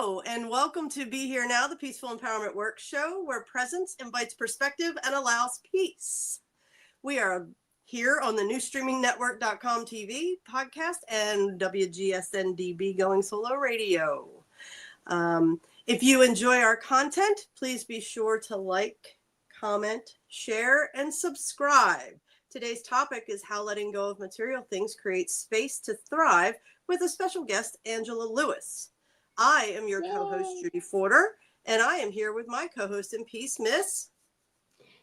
Hello, and welcome to Be Here Now, the Peaceful Empowerment Work Show, where presence invites perspective and allows peace. We are here on the newstreamingnetwork.com TV podcast and WGSN-DB Going Solo Radio. If you enjoy our content, please be sure to like, comment, share, and subscribe. Today's topic is how letting go of material things creates space to thrive with a special guest, Angela Lewis. I am your co-host, Judy Forder, and I am here with my co-host in peace, Miss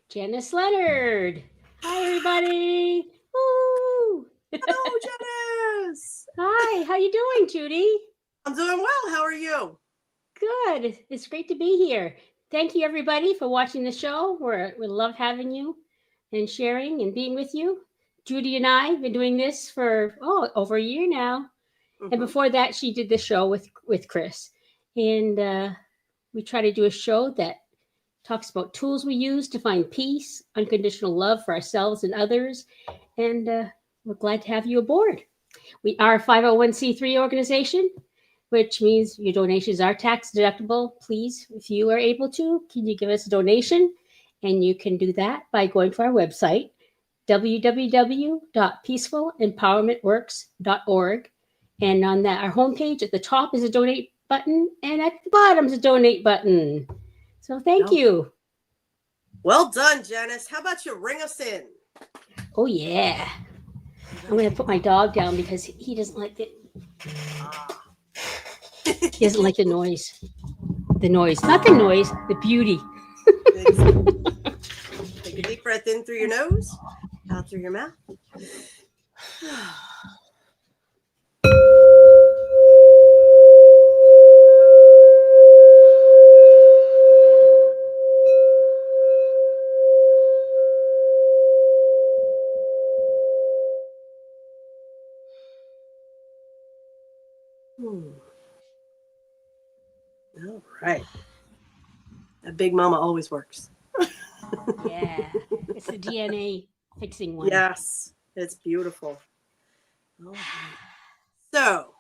Janice Leonard. Hi, everybody. Woo! Hello, Janice. Hi, how you doing, Judy? I'm doing well. How are you? Good. It's great to be here. Thank you, everybody, for watching the show. We love having you and sharing and being with you. Judy and I have been doing this for over a year now. Mm-hmm. And before that, she did the show with Chris. And we try to do a show that talks about tools we use to find peace, unconditional love for ourselves and others. And we're glad to have you aboard. We are a 501c3 organization, which means your donations are tax deductible. Please, if you are able to, can you give us a donation? And you can do that by going to our website, www.peacefulempowermentworks.org. And on that, our homepage at the top is a donate button, and at the bottom is a donate button. So thank you. Well done, Janice. How about you ring us in? Oh, yeah. I'm going to put my dog down because he doesn't like it. He doesn't like the noise. The noise. Not the noise, the beauty. Take a deep breath in through your nose, out through your mouth. All right. That Big Mama always works. Yeah. It's the DNA fixing one. Yes. It's beautiful. All right. So,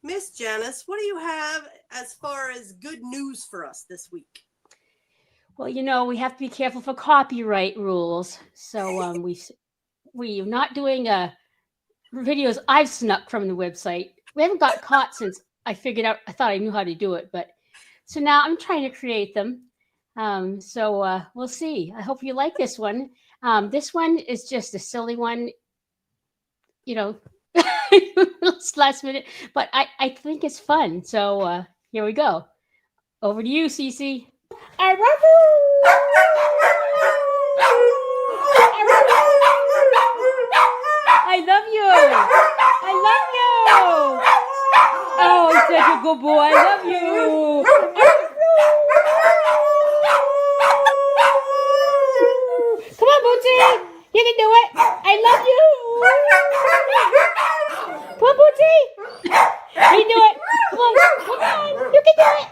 Miss Janice, what do you have as far as good news for us this week? Well, we have to be careful for copyright rules. So we're not doing videos I've snuck from the website. We haven't got caught since I thought I knew how to do it. But so now I'm trying to create them. So we'll see. I hope you like this one. This one is just a silly one, it's last minute, but I think it's fun. So here we go. Over to you, Cece. I love you. I love you. I love you. Oh, such a good boy. I love you. Come on, Bootsy. You can do it. I love you. Come on, Bootsy. You can do it. Come on. You can do it.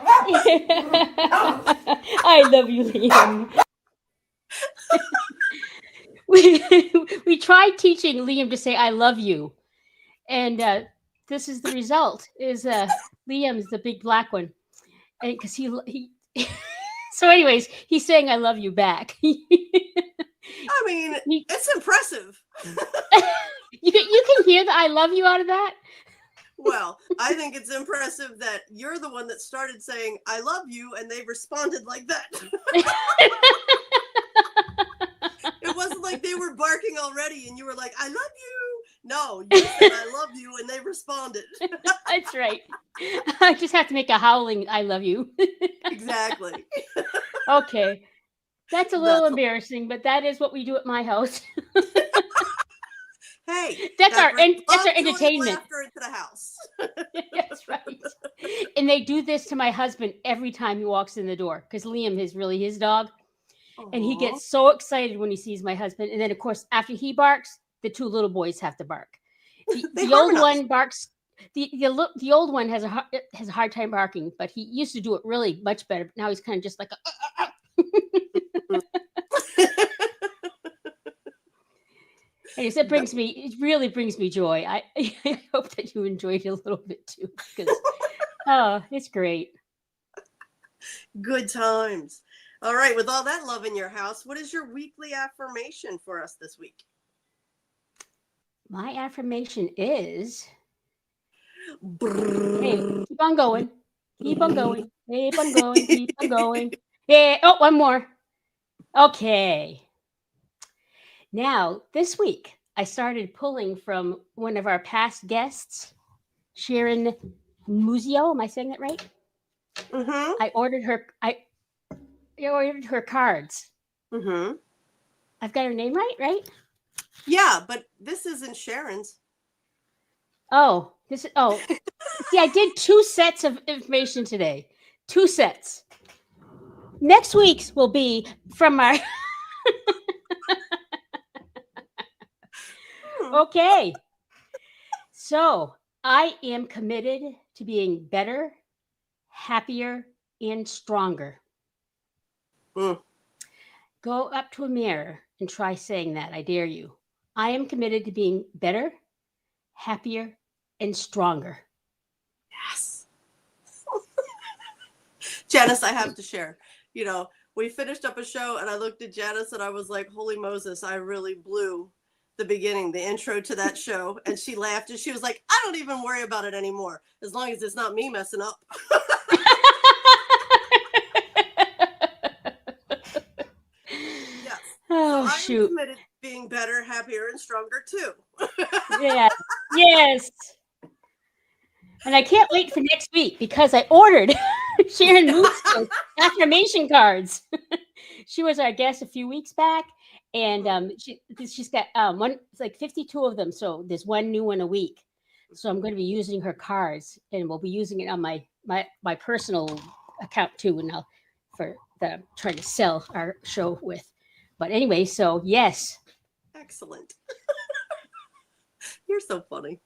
I love you, Liam. We tried teaching Liam to say I love you. And this is the result, is Liam's the big black one. And because he so anyways, he's saying I love you back. I mean, it's impressive. You can hear the I love you out of that? Well, I think it's impressive that you're the one that started saying I love you and they responded like that. It wasn't like they were barking already and you were like, I love you. No, you said I love you and they responded. That's right. I just have to make a howling I love you. Exactly. Okay. That's a little embarrassing, but that is what we do at my house. Hey, that's our entertainment. Laughter into the house. That's right. And they do this to my husband every time he walks in the door because Liam is really his dog. Aww. And he gets so excited when he sees my husband. And then, of course, after he barks, the two little boys have to bark. The old one barks. The old one has a hard time barking, but he used to do it really much better. But now he's kind of just like Anyways, it really brings me joy. I hope that you enjoyed it a little bit too, because it's great. Good times. All right. With all that love in your house, what is your weekly affirmation for us this week? My affirmation is, hey, Brrr. keep on going. Keep on going. Keep on going. Keep on going. Yeah. Oh, one more. Okay. Now, this week, I started pulling from one of our past guests, Sharon Muzio. Am I saying that right? Mm-hmm. I ordered her cards. Mm-hmm. I've got her name right? Yeah, but this isn't Sharon's. Oh, see, I did 2 sets of information today. 2 sets. Next week's will be from our. Okay. So I am committed to being better, happier, and stronger. Mm. Go up to a mirror and try saying that. I dare you. I am committed to being better, happier, and stronger. Yes. Janice, I have to share. We finished up a show and I looked at Janice and I was like, holy Moses, I really blew the beginning, the intro to that show. And she laughed and she was like, I don't even worry about it anymore, as long as it's not me messing up. Yes. Oh, so I shoot. am committed to being better, happier, and stronger too. Yeah. Yes. And I can't wait for next week because I ordered Sharon Moon's affirmation cards. She was our guest a few weeks back, and she's got it's like 52 of them. So there's one new one a week. So I'm going to be using her cards, and we'll be using it on my personal account too, and trying to sell our show with. But anyway, so yes. Excellent. You're so funny.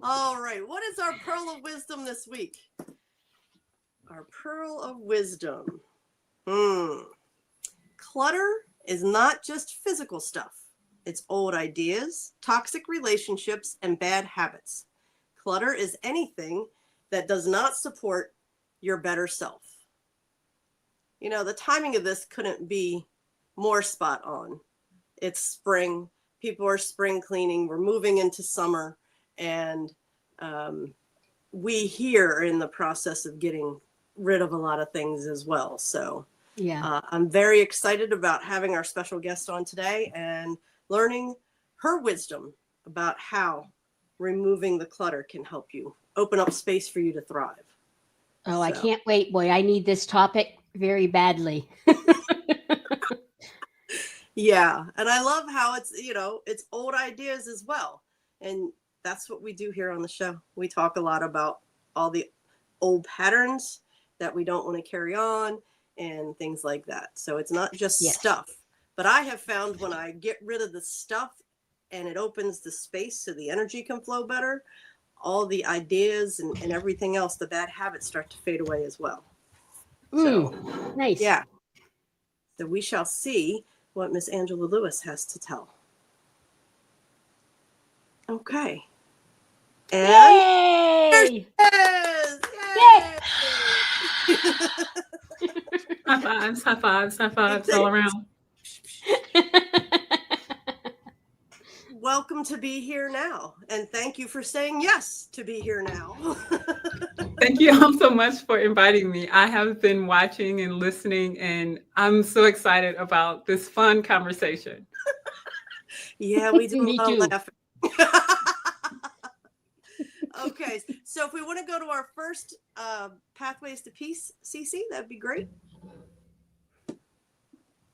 All right. What is our pearl of wisdom this week? Our pearl of wisdom. Clutter is not just physical stuff. It's old ideas, toxic relationships, and bad habits. Clutter is anything that does not support your better self. The timing of this couldn't be more spot on. It's spring. People are spring cleaning. We're moving into summer. And we here are in the process of getting rid of a lot of things as well. So yeah, I'm very excited about having our special guest on today and learning her wisdom about how removing the clutter can help you open up space for you to thrive. Oh, I can't wait, boy. I need this topic very badly. Yeah. And I love how it's old ideas as well. And that's what we do here on the show. We talk a lot about all the old patterns that we don't want to carry on and things like that. So it's not just stuff. But I have found when I get rid of the stuff and it opens the space so the energy can flow better, all the ideas and everything else, the bad habits start to fade away as well. So, nice. Yeah. So we shall see what Miss Angela Lewis has to tell. Okay. And Yay! Yes! Yay! High fives all around. Welcome to Be Here Now. And thank you for saying yes to Be Here Now. Thank you all so much for inviting me. I have been watching and listening, and I'm so excited about this fun conversation. Yeah, we do Me a lot too. of laughing. Okay, so if we want to go to our first Pathways to Peace, CC, that'd be great.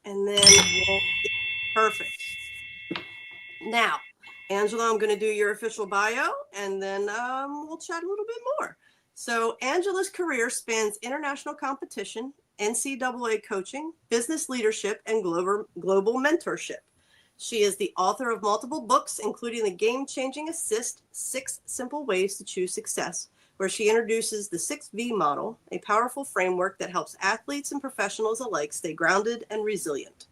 And then perfect. Now, Angela, I'm going to do your official bio, and then we'll chat a little bit more. So Angela's career spans international competition, NCAA coaching, business leadership, and global mentorship. She is the author of multiple books, including The Game-Changing Assist, 6 Simple Ways to Choose Success, where she introduces the 6V model, a powerful framework that helps athletes and professionals alike stay grounded and resilient.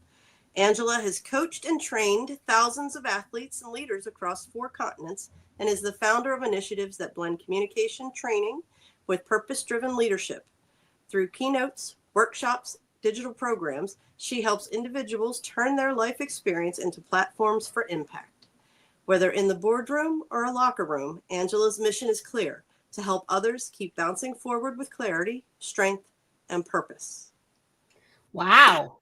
Angela has coached and trained thousands of athletes and leaders across 4 continents and is the founder of initiatives that blend communication training, with purpose-driven leadership. Through keynotes, workshops, digital programs, she helps individuals turn their life experience into platforms for impact. Whether in the boardroom or a locker room, Angela's mission is clear: to help others keep bouncing forward with clarity, strength, and purpose. Wow.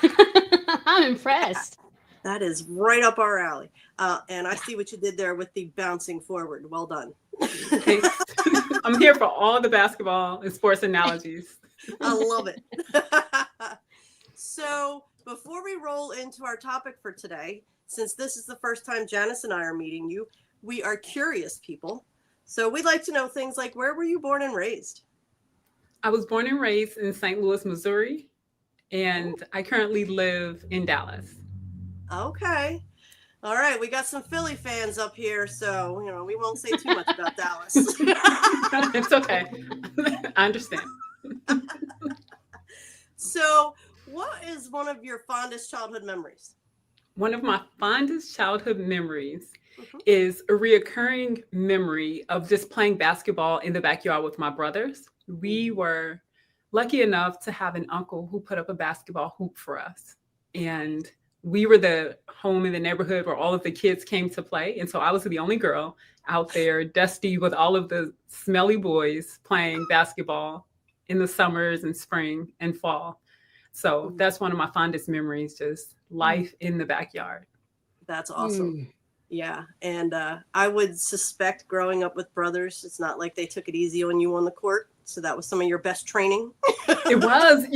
I'm impressed. That is right up our alley. And I see what you did there with the bouncing forward. Well done. Thanks. I'm here for all the basketball and sports analogies. I love it. So before we roll into our topic for today, since this is the first time Janice and I are meeting you, we are curious people. So we'd like to know things like, where were you born and raised? I was born and raised in St. Louis, Missouri, and I currently live in Dallas. Okay. All right. We got some Philly fans up here, so, we won't say too much about Dallas. It's okay. I understand. So what is one of your fondest childhood memories? One of my fondest childhood memories is a reoccurring memory of just playing basketball in the backyard with my brothers. We were lucky enough to have an uncle who put up a basketball hoop for us. And we were the home in the neighborhood where all of the kids came to play. And so I was the only girl out there, dusty with all of the smelly boys playing basketball in the summers and spring and fall. So that's one of my fondest memories, just life in the backyard. That's awesome. Yeah. And I would suspect growing up with brothers, it's not like they took it easy on you on the court. So that was some of your best training. It was,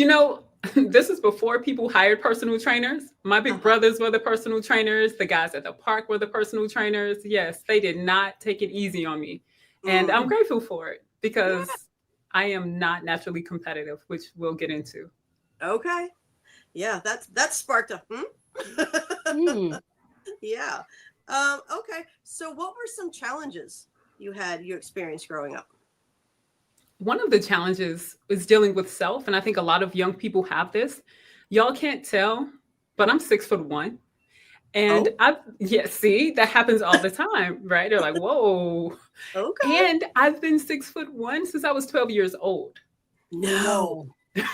this is before people hired personal trainers. My big brothers were the personal trainers. The guys at the park were the personal trainers. Yes, they did not take it easy on me. And I'm grateful for it because I am not naturally competitive, which we'll get into. Okay. Yeah, that sparked a Yeah. Okay. So what were some challenges you experienced growing up? One of the challenges is dealing with self. And I think a lot of young people have this. Y'all can't tell, but I'm 6'1". And see, that happens all the time, right? They're like, whoa. Okay. And I've been 6'1" since I was 12 years old. No. Yes.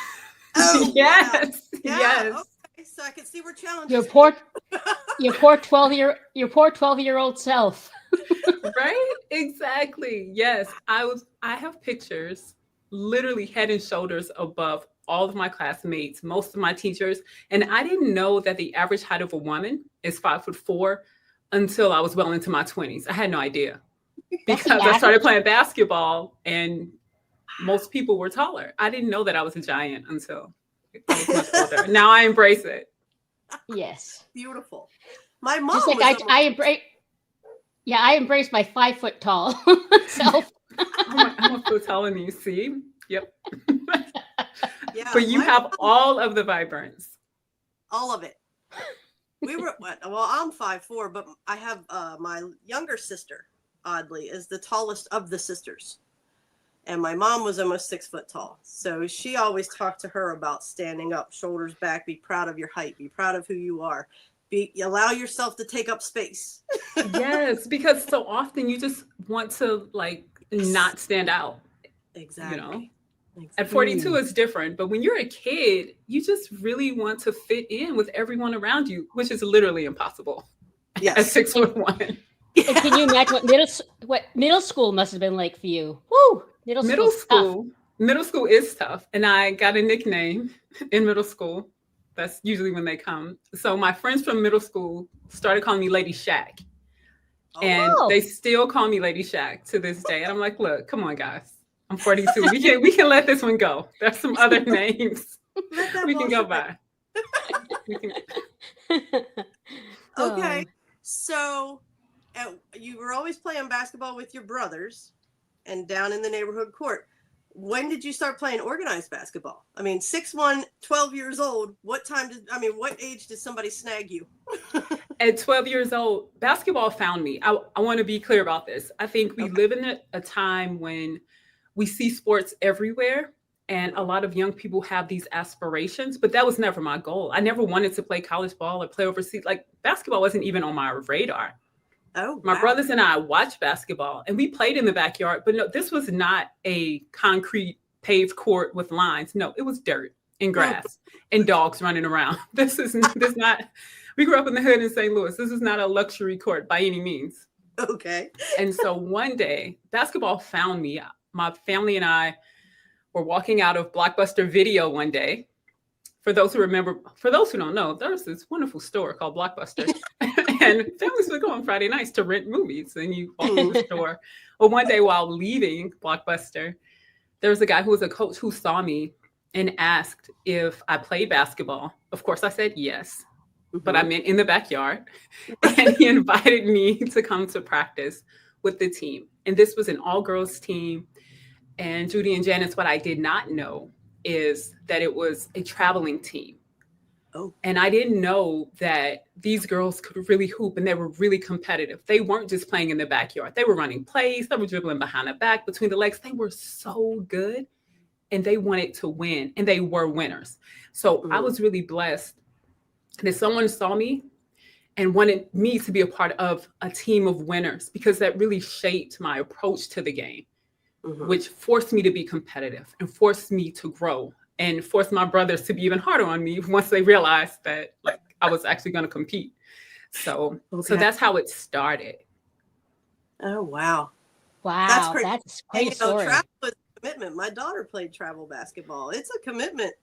Wow. Yeah, Yes. Okay. So I can see we're challenged. Your poor 12-year-old self. Right? Exactly. Yes. I have pictures literally head and shoulders above all of my classmates, most of my teachers. And I didn't know that the average height of a woman is 5'4" until I was well into my 20s. I had no idea because I started playing basketball and most people were taller. I didn't know that I was a giant until I was much older. Now I embrace it. Yes. Beautiful. My mom just like I embrace my 5 foot tall self. I'm a foot taller than you. See? Yep. Yeah, but you have all of the vibrance. All of it. I'm 5'4", but I have my younger sister, oddly, is the tallest of the sisters. And my mom was almost 6 foot tall. So she always talked to her about standing up, shoulders back, be proud of your height, be proud of who you are. Allow yourself to take up space. Yes, because so often you just want to not stand out. Exactly. At 42 it's different, but when you're a kid, you just really want to fit in with everyone around you, which is literally impossible. Yes. At 6'1". And can you imagine what middle school must have been like for you? Woo! Middle school is tough. And I got a nickname in middle school. That's usually when they come. So my friends from middle school started calling me Lady Shack. And they still call me Lady Shack to this day. And I'm like, look, come on, guys. I'm 42. We can let this one go. There's some other names we can go by. Okay. So you were always playing basketball with your brothers and down in the neighborhood court. When did you start playing organized basketball? I mean, 6'1", 12 years old. What age did somebody snag you? At 12 years old, basketball found me. I want to be clear about this. I think we live in a time when we see sports everywhere and a lot of young people have these aspirations, but that was never my goal. I never wanted to play college ball or play overseas. Basketball wasn't even on my radar. Oh, My wow. brothers and I watched basketball, and we played in the backyard, but no, this was not a concrete paved court with lines. No, it was dirt and grass and dogs running around. This not, we grew up in the hood in St. Louis. This is not a luxury court by any means. Okay. And so one day, basketball found me. My family and I were walking out of Blockbuster Video one day. For those who remember, for those who don't know, there's this wonderful store called Blockbuster. And families would go on Friday nights to rent movies, and you walk in the store. Well, one day while leaving Blockbuster, there was a guy who was a coach who saw me and asked if I played basketball. Of course, I said yes, but I meant in the backyard. And he invited me to come to practice with the team. And this was an all-girls team. And Judy and Janice, what I did not know is that it was a traveling team. Oh. And I didn't know that these girls could really hoop, and they were really competitive. They weren't just playing in the backyard. They were running plays. They were dribbling behind the back, between the legs. They were so good, and they wanted to win, and they were winners. So I was really blessed that someone saw me and wanted me to be a part of a team of winners, because that really shaped my approach to the game, which forced me to be competitive and forced me to grow and forced my brothers to be even harder on me once they realized that like I was actually going to compete. So that's how it started. Oh, wow. Wow. That's great. That's a great story. Travel is a commitment. My daughter played travel basketball. It's a commitment.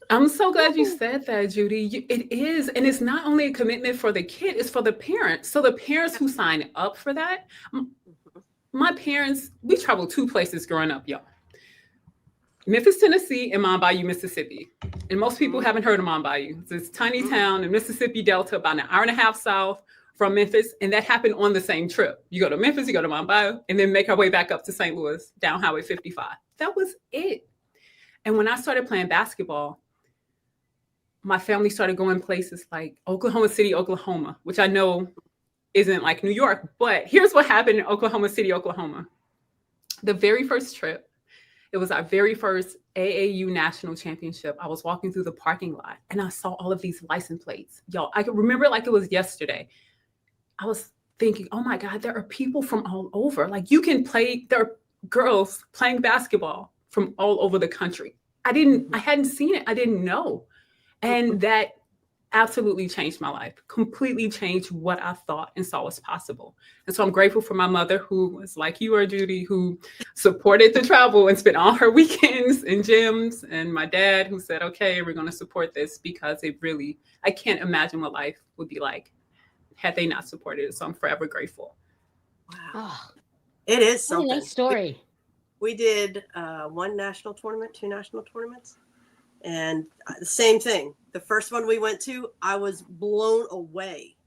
I'm so glad you said that, Judy. It is. And it's not only a commitment for the kid, it's for the parents. So the parents who sign up for that, my parents, we traveled 2 places growing up, y'all. Memphis, Tennessee, and Mon Bayou, Mississippi. And most people haven't heard of Mon Bayou. It's this tiny town in Mississippi Delta, about an hour and a half south from Memphis. And that happened on the same trip. You go to Memphis, you go to Mon Bayou, and then make our way back up to St. Louis, down Highway 55. That was it. And when I started playing basketball, my family started going places like Oklahoma City, Oklahoma, which I know isn't like New York, but here's what happened in Oklahoma City, Oklahoma. The very first trip, it was our very first AAU national championship. I was walking through the parking lot and I saw all of these license plates. Y'all, I can remember it like it was yesterday. I was thinking, oh my God, there are people from all over. Like you can play, there are girls playing basketball from all over the country. I hadn't seen it. I didn't know. And that absolutely changed my life, completely changed what I thought and saw as possible. And so I'm grateful for my mother, who was like you or Judy, who supported the travel and spent all her weekends in gyms, and my dad, who said, okay, we're going to support this, because it really, I can't imagine what life would be like had they not supported it. So I'm forever grateful. Wow. Oh, It is something. what a nice story. We did 1 national tournament, 2 national tournaments, and the same thing. The first one we went to, I was blown away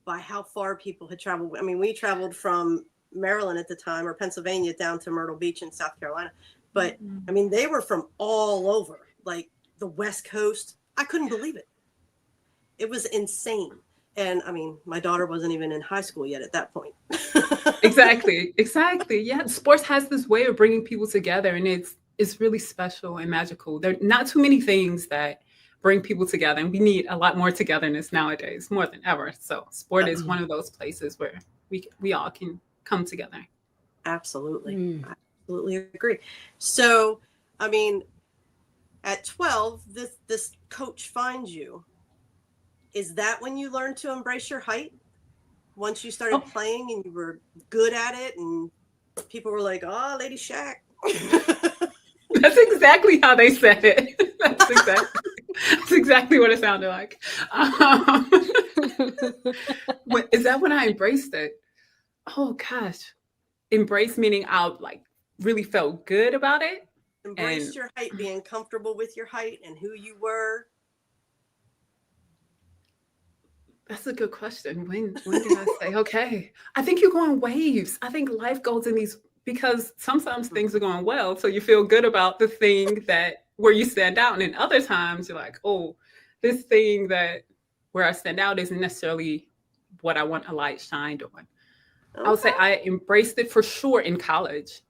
by how far people had traveled. I mean, we traveled from Maryland at the time, or Pennsylvania, down to Myrtle Beach in South Carolina. But I mean, they were from all over, like the West Coast. I couldn't believe it. It was insane. And I mean, my daughter wasn't even in high school yet at that point. Exactly. Yeah, sports has this way of bringing people together, and it's really special and magical. There are not too many things that bring people together, and we need a lot more togetherness nowadays, more than ever. So sport is one of those places where we all can come together. Absolutely. I absolutely agree. So, I mean, at 12, this coach finds you. Is that when you learned to embrace your height? Once you started playing and you were good at it, and people were like, oh, Lady Shaq. That's exactly how they said it. That's exactly what it sounded like. Is that when I embraced it? Oh gosh. Embrace meaning I like really felt good about it. Embraced your height, being comfortable with your height and who you were. That's a good question. When did I say, okay? I think you go in waves. I think life goes in these, because sometimes things are going well, so you feel good about the thing that where you stand out, and then other times you're like, oh, this thing that where I stand out isn't necessarily what I want a light shined on. Okay. I would say I embraced it for sure in college,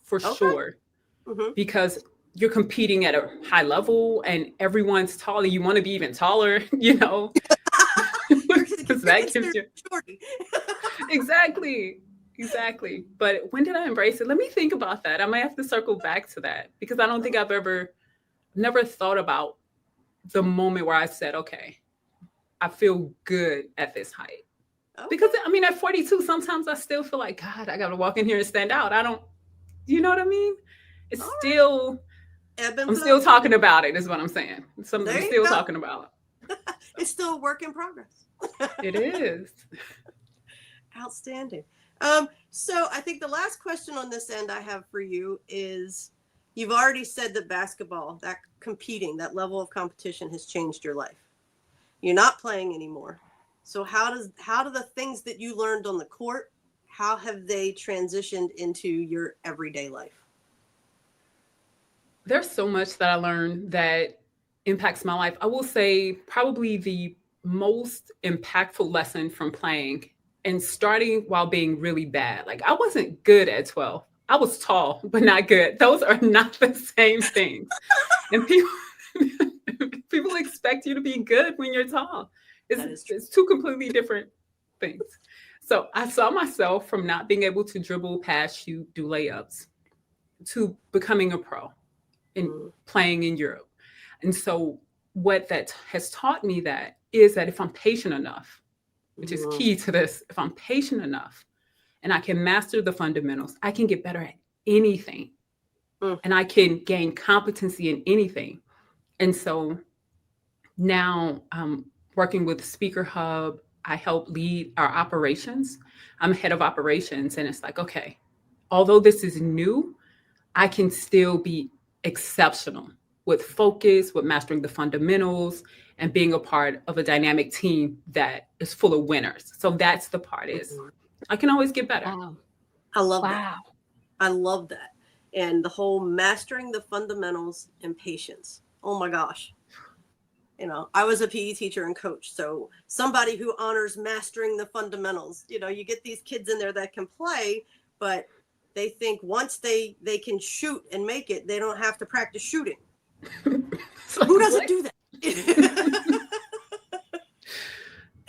for sure, because you're competing at a high level and everyone's taller. You want to be even taller, you know. because that gives you shorty. exactly. But when did I embrace it? Let me think about that. I might have to circle back to that because I don't think I've never thought about the moment where I said, okay, I feel good at this height. Okay. Because I mean, at 42, sometimes I still feel like, God, I got to walk in here and stand out. You know what I mean? It's All still, I'm still talking about it is what I'm saying. I'm still talking about it. It's still a work in progress. It is. Outstanding. So I think the last question on this end I have for you is, you've already said that basketball, that competing, that level of competition has changed your life. You're not playing anymore. So how do the things that you learned on the court, how have they transitioned into your everyday life? There's so much that I learned that impacts my life. I will say probably the most impactful lesson from playing and starting while being really bad. Like I wasn't good at 12. I was tall, but not good. Those are not the same things. And people expect you to be good when you're tall. It's two completely different things. So I saw myself from not being able to dribble, pass, shoot, do layups to becoming a pro and playing in Europe. And so what that has taught me that is that if I'm patient enough, which is key to this, if I'm patient enough and I can master the fundamentals, I can get better at anything and I can gain competency in anything. And so now I'm working with Speaker Hub. I help lead our operations. I'm head of operations. And it's like, okay, although this is new, I can still be exceptional with focus, with mastering the fundamentals and being a part of a dynamic team that is full of winners. So that's the part is I can always get better. Wow. I love that. I love that. And the whole mastering the fundamentals and patience. Oh my gosh. You know, I was a PE teacher and coach. So somebody who honors mastering the fundamentals, you know, you get these kids in there that can play, but they think once they can shoot and make it, they don't have to practice shooting. So who doesn't do that?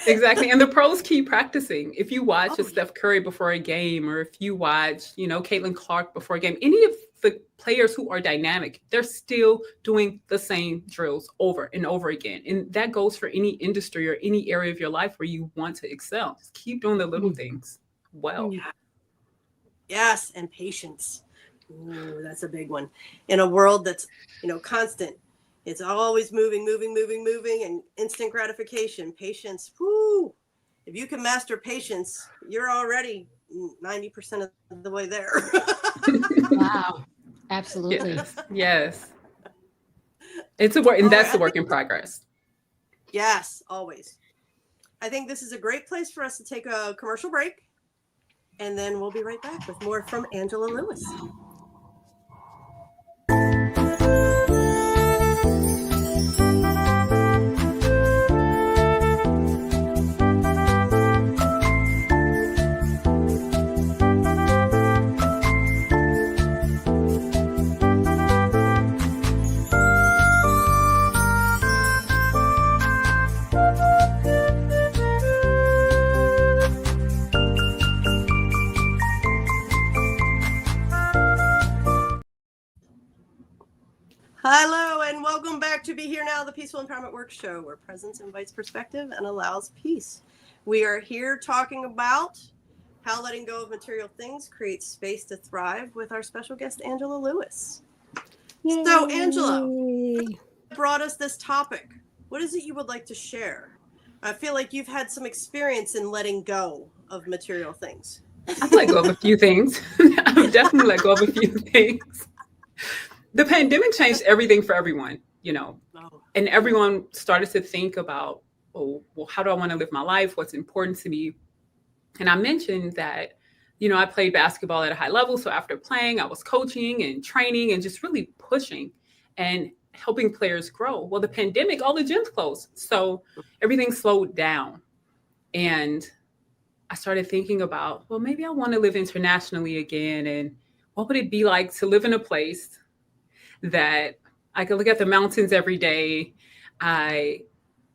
Exactly. And the pros keep practicing. If you watch a Steph Curry before a game, or if you watch, you know, Caitlin Clark before a game, any of the players who are dynamic, they're still doing the same drills over and over again. And that goes for any industry or any area of your life where you want to excel. Just keep doing the little things well. Yes. And patience. Ooh, that's a big one. In a world that's, you know, constant. It's always moving, and instant gratification. Patience. Whoo! If you can master patience, you're already 90% of the way there. Wow. Absolutely. Yes. It's a work, and that's the work in progress. Yes, always. I think this is a great place for us to take a commercial break, and then we'll be right back with more from Angela Lewis. Hello and welcome back to Be Here Now, the Peaceful Empowerment Work Show, where presence invites perspective and allows peace. We are here talking about how letting go of material things creates space to thrive with our special guest, Angela Lewis. Yay. So, Angela, brought us this topic. What is it you would like to share? I feel like you've had some experience in letting go of material things. I've let go of a few things. I've definitely let go of a few things. The pandemic changed everything for everyone, you know, and everyone started to think about, oh, well, how do I want to live my life? What's important to me? And I mentioned that, you know, I played basketball at a high level. So after playing, I was coaching and training and just really pushing and helping players grow. Well, the pandemic, all the gyms closed. So everything slowed down. And I started thinking about, well, maybe I want to live internationally again. And what would it be like to live in a place that I could look at the mountains every day? I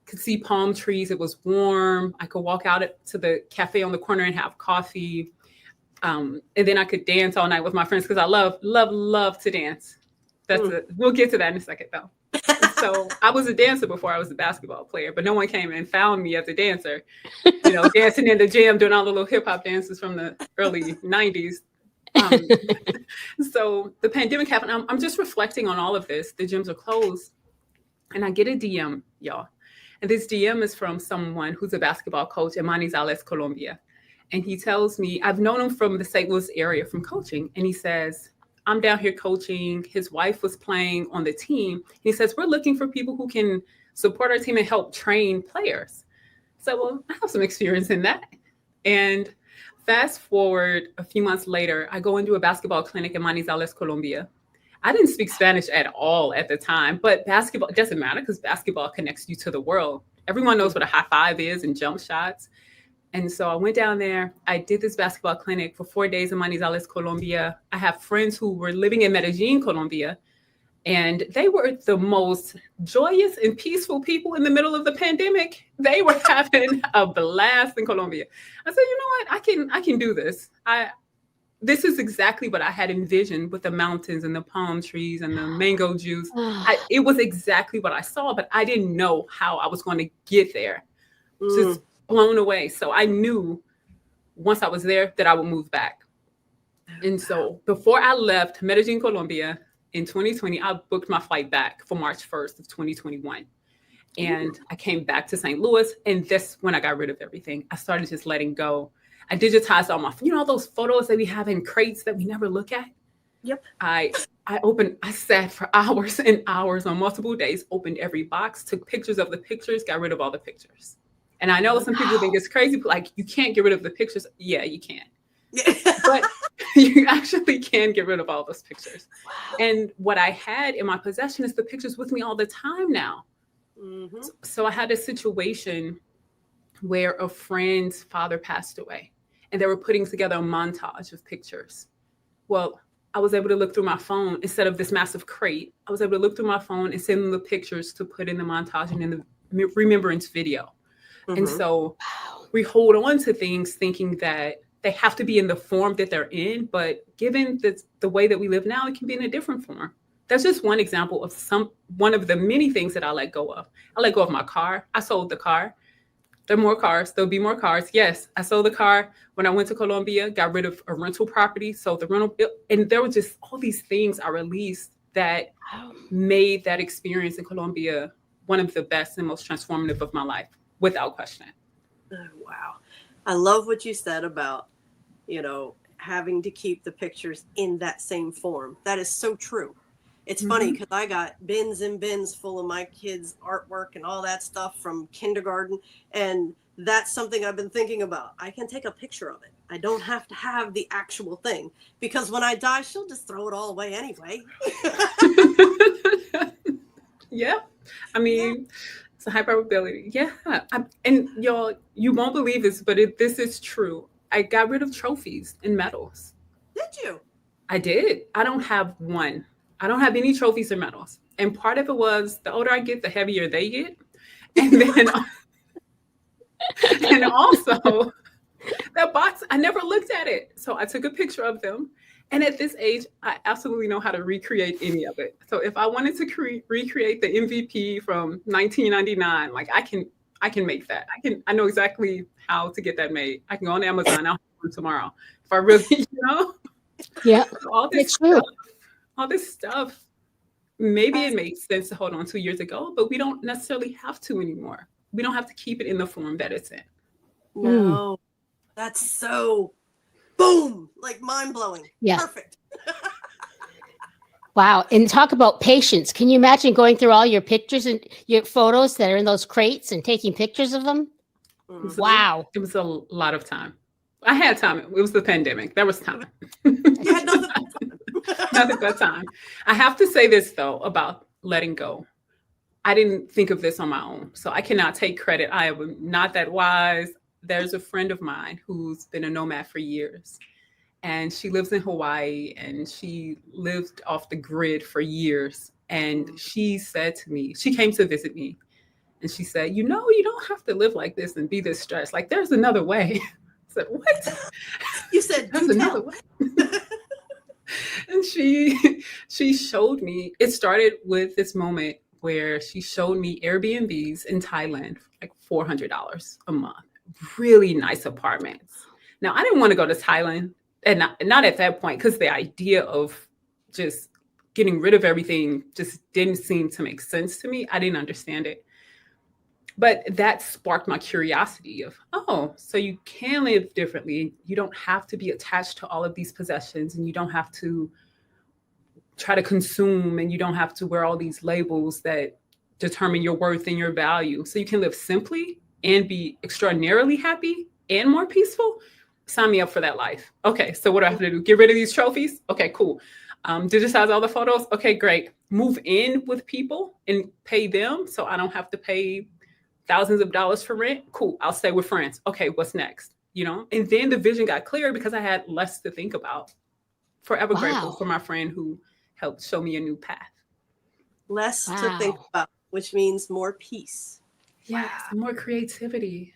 could see palm trees. It was warm. I could walk out to the cafe on the corner and have coffee. And then I could dance all night with my friends because I love to dance. We'll get to that in a second, though. So I was a dancer before I was a basketball player, but no one came and found me as a dancer, dancing in the gym, doing all the little hip hop dances from the early 90s. So the pandemic happened. I'm just reflecting on all of this. The gyms are closed. And I get a DM, y'all. And this DM is from someone who's a basketball coach in Manizales, Colombia. And he tells me, I've known him from the St. Louis area from coaching. And he says, I'm down here coaching. His wife was playing on the team. He says, we're looking for people who can support our team and help train players. So, well, I have some experience in that. And fast forward a few months later, I go into a basketball clinic in Manizales, Colombia. I didn't speak Spanish at all at the time, but basketball, it doesn't matter because basketball connects you to the world. Everyone knows what a high five is and jump shots. And so I went down there. I did this basketball clinic for 4 days in Manizales, Colombia. I have friends who were living in Medellin, Colombia, and they were the most joyous and peaceful people in the middle of the pandemic. They were having a blast in Colombia. I said, you know what? I can do this. This is exactly what I had envisioned with the mountains and the palm trees and the mango juice. It was exactly what I saw, but I didn't know how I was going to get there. Just blown away. So I knew once I was there that I would move back. And so before I left Medellin, Colombia in 2020, I booked my flight back for March 1st of 2021. And I came back to St. Louis. And that's when I got rid of everything. I started just letting go. I digitized all my, all those photos that we have in crates that we never look at. Yep. I sat for hours and hours on multiple days, opened every box, took pictures of the pictures, got rid of all the pictures. And I know some people think it's crazy, but like, you can't get rid of the pictures. Yeah, you can. But you actually can get rid of all those pictures. Wow. And what I had in my possession is the pictures with me all the time now. Mm-hmm. So I had a situation where a friend's father passed away and they were putting together a montage of pictures. Well, I was able to look through my phone instead of this massive crate. I was able to look through my phone and send them the pictures to put in the montage and in the remembrance video. Mm-hmm. And so we hold on to things thinking that they have to be in the form that they're in, but given the way that we live now, it can be in a different form. That's just one example of one of the many things that I let go of. I let go of my car. I sold the car. There are more cars. There'll be more cars. Yes, I sold the car when I went to Colombia, got rid of a rental property. So the rental, and there were just all these things I released that made that experience in Colombia one of the best and most transformative of my life, without question. Oh, wow. I love what you said about, having to keep the pictures in that same form. That is so true. It's funny because I got bins and bins full of my kids' artwork and all that stuff from kindergarten. And that's something I've been thinking about. I can take a picture of it. I don't have to have the actual thing because when I die, she'll just throw it all away anyway. Yeah. I mean, it's a high probability. Yeah. And y'all, you won't believe this, but this is true. I got rid of trophies and medals. Did you? I did. I don't have one. I don't have any trophies or medals. And part of it was the older I get, the heavier they get. And then, and also that box, I never looked at it. So I took a picture of them. And at this age, I absolutely know how to recreate any of it. So if I wanted to recreate the MVP from 1999, like I can make that. I know exactly how to get that made. I can go on Amazon. I'll have one tomorrow. If I really, Yeah. So all this stuff, maybe it makes sense to hold on to years ago, but we don't necessarily have to anymore. We don't have to keep it in the form that it's in. No, that's so boom, like mind blowing. Yeah. Perfect. Wow. And talk about patience. Can you imagine going through all your pictures and your photos that are in those crates and taking pictures of them? Mm-hmm. Wow. It was a lot of time. I had time. It was the pandemic. There was time. You had nothing but time. Nothing but time. I have to say this, though, about letting go. I didn't think of this on my own, so I cannot take credit. I am not that wise. There's a friend of mine who's been a nomad for years, and she lives in Hawaii, and she lived off the grid for years. And she said to me, she came to visit me, And she said, you don't have to live like this and be this stressed. Like, there's another way. I said, what? You said, there's another way. And she showed me, it started with this moment where she showed me Airbnbs in Thailand for like $400 a month, really nice apartments. Now, I didn't want to go to Thailand, and not at that point, because the idea of just getting rid of everything just didn't seem to make sense to me. I didn't understand it. But that sparked my curiosity of, oh, so you can live differently. You don't have to be attached to all of these possessions, and you don't have to try to consume, and you don't have to wear all these labels that determine your worth and your value. So you can live simply and be extraordinarily happy and more peaceful. Sign me up for that life. Okay, so what do I have to do? Get rid of these trophies? Okay, cool. Digitize all the photos? Okay, great. Move in with people and pay them so I don't have to pay thousands of dollars for rent. Cool, I'll stay with friends. Okay, what's next? And then the vision got clear because I had less to think about. Forever grateful for my friend who helped show me a new path. Less to think about, which means more peace. Yes, more creativity.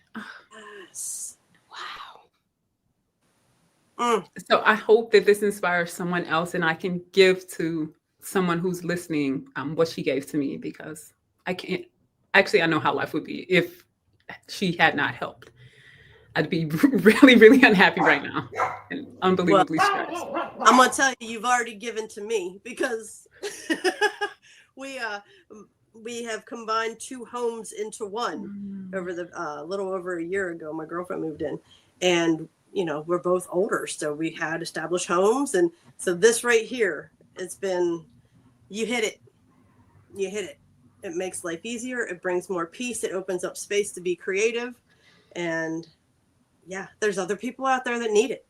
Yes. Wow. So I hope that this inspires someone else, and I can give to someone who's listening what she gave to me, because I can't. Actually, I know how life would be if she had not helped. I'd be really, really unhappy right now and unbelievably stressed. I'm going to tell you, you've already given to me, because we have combined 2 homes into one over the little over a year ago. My girlfriend moved in, and we're both older, so we had established homes. And so this right here, it's been, you hit it. It makes life easier. It brings more peace. It opens up space to be creative. And there's other people out there that need it.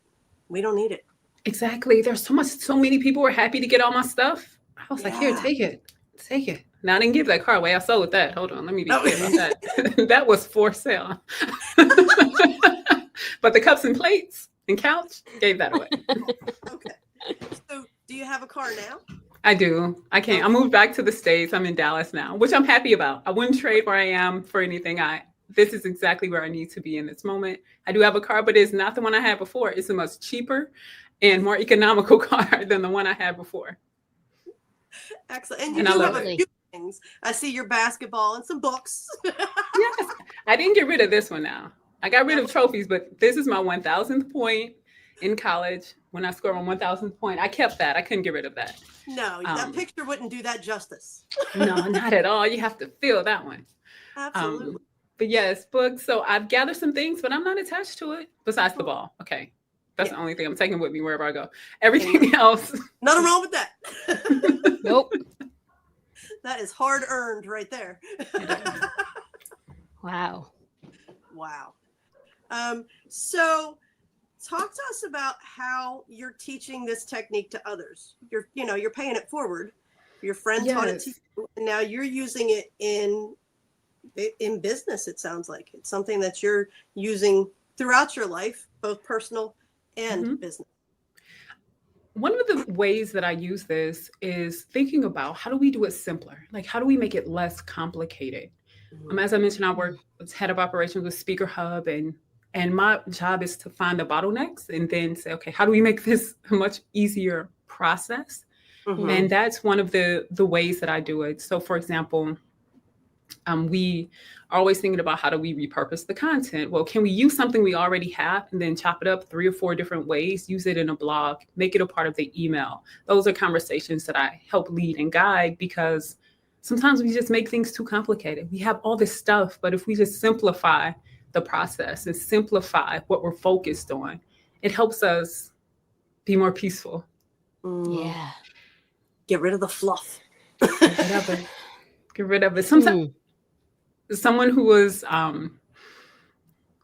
We don't need it. Exactly. There's so many people were happy to get all my stuff. I was like, here, take it. Now, I didn't give that car away. I sold that. Hold on. Let me be clear on that. That was for sale. But the cups and plates and couch, gave that away. Okay. So do you have a car now? I do. I can't. I moved back to the States. I'm in Dallas now, which I'm happy about. I wouldn't trade where I am for anything. This is exactly where I need to be in this moment. I do have a car, but it's not the one I had before. It's a much cheaper and more economical car than the one I had before. Excellent. And you do have a few things. I see your basketball and some books. Yes. I didn't get rid of this one now. I got rid of trophies, but this is my 1,000th point in college. When I scored my 1,000th point, I kept that. I couldn't get rid of that. No, that picture wouldn't do that justice. No, not at all. You have to feel that one. Absolutely. But yes, books. So I've gathered some things, but I'm not attached to it besides the ball. Okay. That's the only thing I'm taking with me wherever I go. Everything else. Nothing wrong with that. Nope. That is hard earned right there. Wow. So talk to us about how you're teaching this technique to others. You're paying it forward. Your friend taught it to you, and now you're using it in business. It sounds like it's something that you're using throughout your life, both personal and business. One of the ways that I use this is thinking about how do we do it simpler? Like, how do we make it less complicated? As I mentioned, I work as head of operations with Speaker Hub, and my job is to find the bottlenecks and then say, okay, how do we make this a much easier process? And that's one of the ways that I do it. So, for example, we are always thinking about how do we repurpose the content? Well, can we use something we already have and then chop it up 3 or 4 different ways, use it in a blog, make it a part of the email? Those are conversations that I help lead and guide, because sometimes we just make things too complicated. We have all this stuff, but if we just simplify the process and simplify what we're focused on, it helps us be more peaceful. Yeah. Get rid of the fluff. Get rid of it. Sometimes someone who was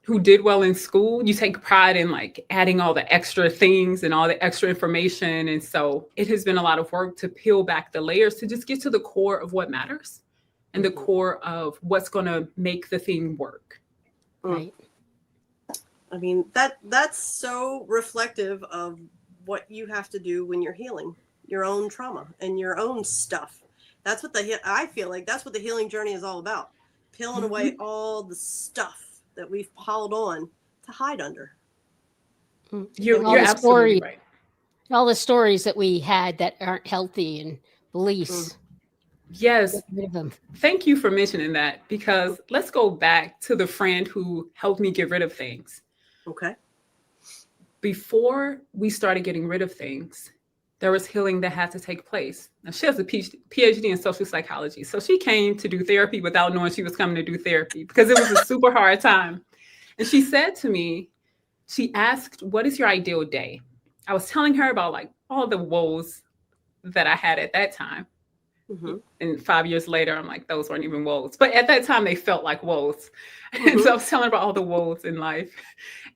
who did well in school, you take pride in like adding all the extra things and all the extra information. And so it has been a lot of work to peel back the layers to just get to the core of what matters and the core of what's going to make the thing work. Right. I mean, that's so reflective of what you have to do when you're healing your own trauma and your own stuff. That's what I feel like that's what the healing journey is all about. peeling away all the stuff that we've piled on to hide under. You're absolutely right. All the stories that we had that aren't healthy and beliefs. Yes. Get rid of them. Thank you for mentioning that, because let's go back to the friend who helped me get rid of things. Okay. Before we started getting rid of things, there was healing that had to take place. Now, she has a PhD in social psychology. So she came to do therapy without knowing she was coming to do therapy, because it was a super hard time. And she said to me, she asked, what is your ideal day? I was telling her about like all the woes that I had at that time. Mm-hmm. And 5 years later, I'm like, those weren't even woes. But at that time, they felt like woes. And so I was telling her about all the woes in life.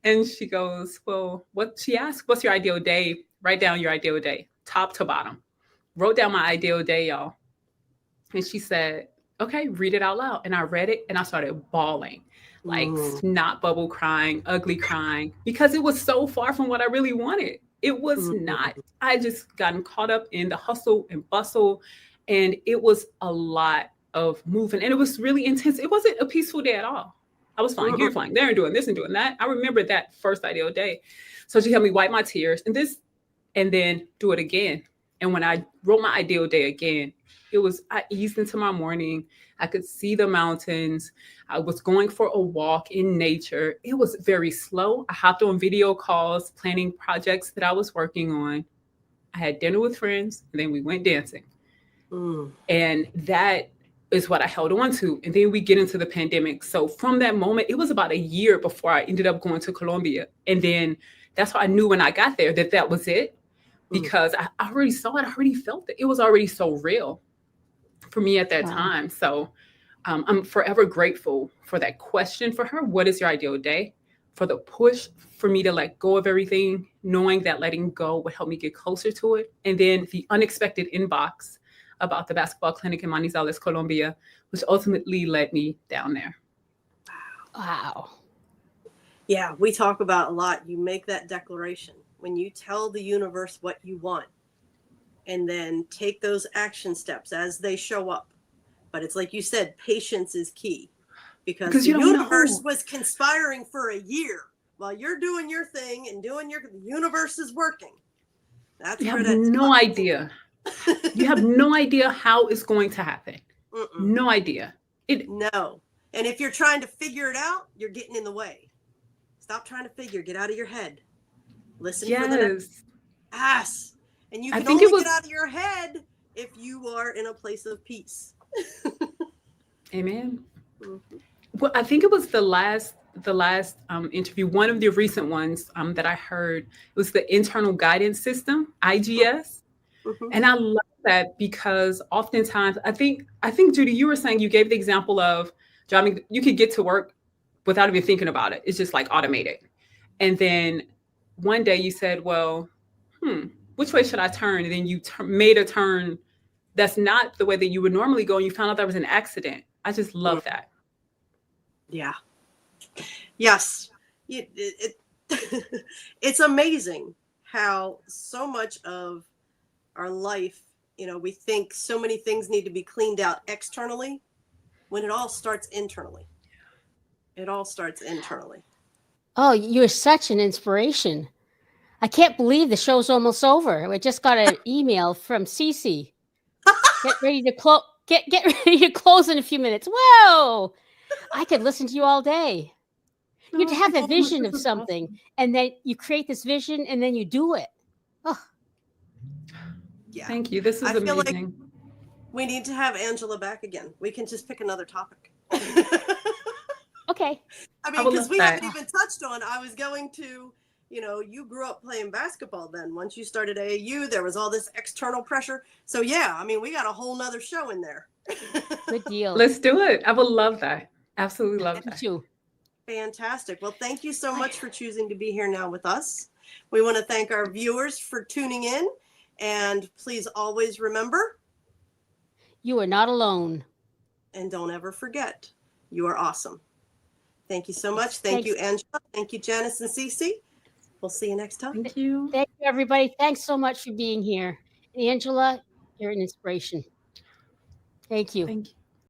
And she goes, well, she asked, what's your ideal day? Write down your ideal day, top to bottom. Wrote down my ideal day, y'all. And she said, okay, read it out loud. And I read it and I started bawling, like snot bubble crying, ugly crying, because it was so far from what I really wanted. It was not. I just gotten caught up in the hustle and bustle. And it was a lot of moving. And it was really intense. It wasn't a peaceful day at all. I was flying here, flying there, and doing this and doing that. I remember that first ideal day. So she helped me wipe my tears and then do it again. And when I wrote my ideal day again, I eased into my morning. I could see the mountains. I was going for a walk in nature. It was very slow. I hopped on video calls, planning projects that I was working on. I had dinner with friends, and then we went dancing. And that is what I held on to. And then we get into the pandemic. So from that moment, it was about a year before I ended up going to Colombia. And then that's how I knew when I got there that was it, because I already saw it. I already felt it. It was already so real for me at that time. So I'm forever grateful for that question for her. What is your ideal day? For the push for me to let go of everything, knowing that letting go would help me get closer to it. And then the unexpected inbox about the basketball clinic in Manizales, Colombia, which ultimately led me down there. Wow. Yeah, we talk about a lot. You make that declaration when you tell the universe what you want, and then take those action steps as they show up. But it's like you said, patience is key, because the universe was conspiring for a year while you're doing your thing and the universe is working. That's you have no idea. You have no idea how it's going to happen. No idea. No. And if you're trying to figure it out, you're getting in the way. Stop trying to figure. Get out of your head. Listen for the next. Yes. And you can only get out of your head if you are in a place of peace. Amen. Well, I think it was the last interview, one of the recent ones that I heard. It was the internal guidance system, IGS. And I love that, because oftentimes I think Judy, you were saying, you gave the example of driving. You could get to work without even thinking about it. It's just like automated. And then one day you said, well, which way should I turn? And then you made a turn that's not the way that you would normally go. And you found out there was an accident. I just love that. Yeah. Yes. It's amazing how so much of our life, we think so many things need to be cleaned out externally, when it all starts internally. It all starts internally. Oh, you're such an inspiration. I can't believe the show's almost over. I just got an email from Cece. Get ready to close. Get ready to close in a few minutes. Whoa! I could listen to you all day. You'd have a vision of something, and then you create this vision, and then you do it. Oh. Yeah. Thank you. This is amazing. Feel like we need to have Angela back again. We can just pick another topic. Okay. I mean, because we haven't even touched on, I was going to, you grew up playing basketball then. Once you started AAU, there was all this external pressure. So yeah, I mean, we got a whole nother show in there. Good deal. Let's do it. I would love that. Absolutely love that. You. Fantastic. Well, thank you so much for choosing to be here now with us. We want to thank our viewers for tuning in. And please always remember, you are not alone. And don't ever forget, you are awesome. Thank you so much. Thank you, Angela. Thank you, Janice and Cece. We'll see you next time. Thank you. Thank you, everybody. Thanks so much for being here. Angela, you're an inspiration. Thank you. Thank you.